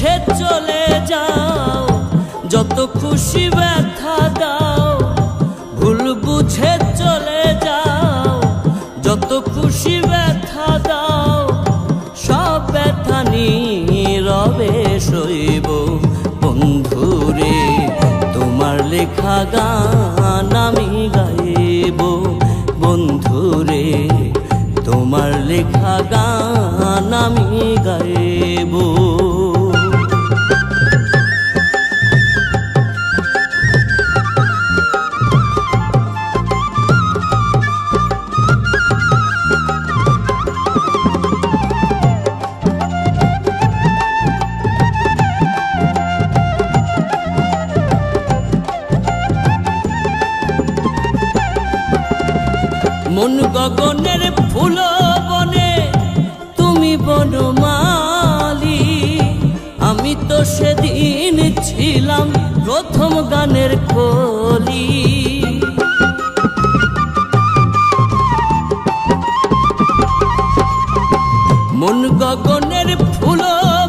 বুঝে চলে যাও, যত খুশি ব্যথা দাও। ভুল বুঝে চলে যাও, যত খুশি ব্যথা দাও। সব ব্যথা নীরবে সইব বন্ধুরে, তোমার লেখা গান আমি গাইব বন্ধুরে, তোমার লেখা গান আমি গাইব। মন গগনের ফুল বনে তুমি বনমালী, আমি তো সেদিন ছিলাম প্রথম গানের কলি। মন গগনের ফুল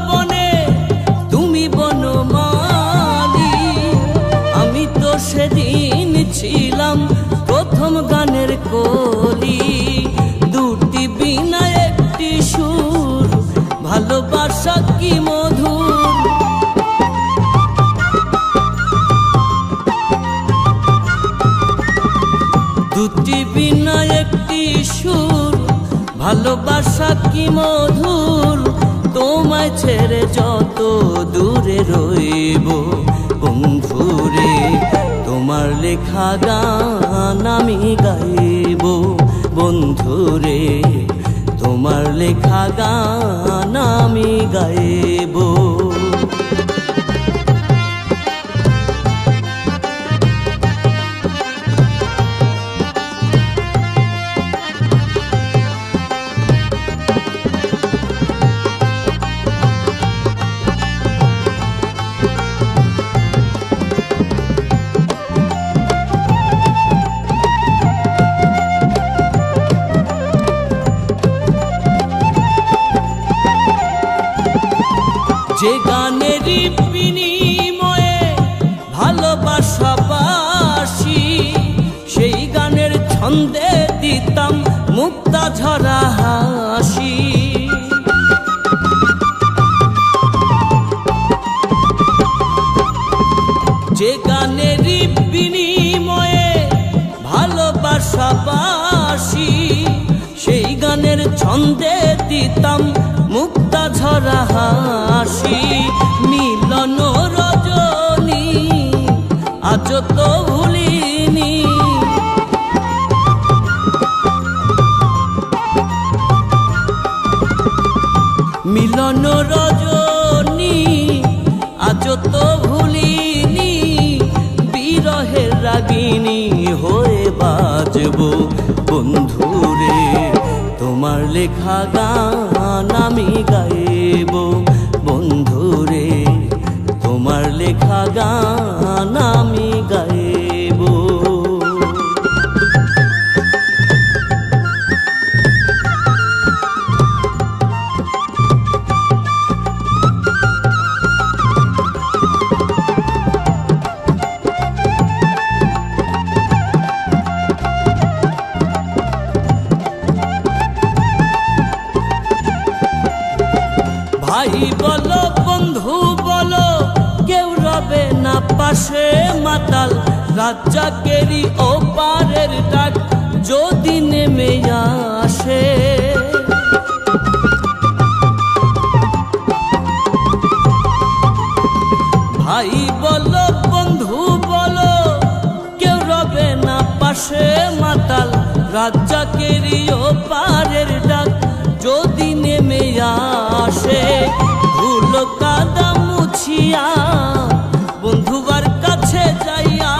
বনে তুমি বনমালী, আমি তো সেদিন ছিলাম প্রথম গানের কলি। দুটি বিনা একটি সুর, ভালোবাসা কি মধুর। দুটি বিনা একটি সুর, ভালোবাসা কি মধুর। তোমায় ছেড়ে যত দূরে রইব বন্ধুরে, তোমার লেখা গান আমি গাইব বন্ধুরে, তোমার লেখা গান আমি গাইব। যে গানেরই বিনিময়ে ভালোবাসা বাসি, সেই গানের ছন্দে দিতাম মুক্তা ঝরা হাসি। যে গানেরই বিনিময়ে ভালোবাসা বাসি, সেই গানের ছন্দে দিতাম মুক্তা ঝরা হাসি। মিলন রজনী আজ তো ভুলিনি, মিলন রজনী আজ তো ভুলিনি। বিরহের রাগিনী হয়ে বাজব বন্ধুরে, তোমার লেখা গান আমি গাইব বন্ধুরে, তোমার লেখা গান আমি গাইব। ভাই বলো বন্ধু বলো, কেউ রবে না পাশে মাতাল। রাজ্জাকেরই ওপারের ডাক যদি নেমে আসে, ভাই বলো বন্ধু বলো, কেউ রবে না পাশে মাতাল। রাজ্জাকেরই ওপারের ডাক যদি নেমে আসে। ধুলো কাদা মুছিয়া বন্ধুবার কাছে যাইয়া,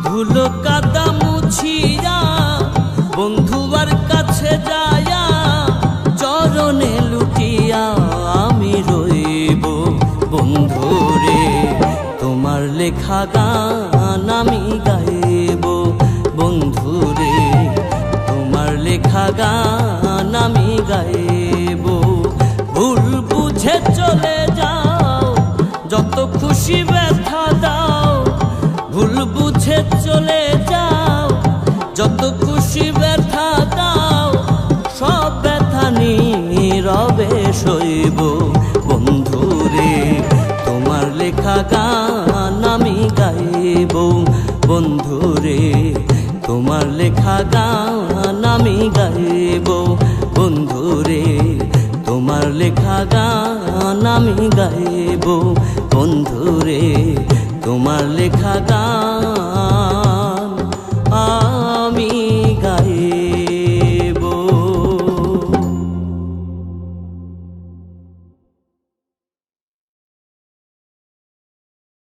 ধুলো কাদা মুছিয়া বন্ধুবার কাছে যাইয়া, চরণে লুটিয়া আমি রইব বন্ধুরে, তোমার লেখা গান আমি গাইব বন্ধুরে, তোমার লেখা গান আমি গাইব। ভুল বুঝে চলে যাও, যত খুশি ব্যথা দাও। ভুল বুঝে চলে যাও, যত খুশি ব্যথা দাও। সব ব্যথা নীরবে সইব। বন্ধুরে তোমার লেখা গান আমি গাইব। বন্ধুরে তোমার লেখা গান আমি গাইব। বন্ধুরে তোমার লেখা গান আমি গাইব। বন্ধুরে তোমার লেখা গান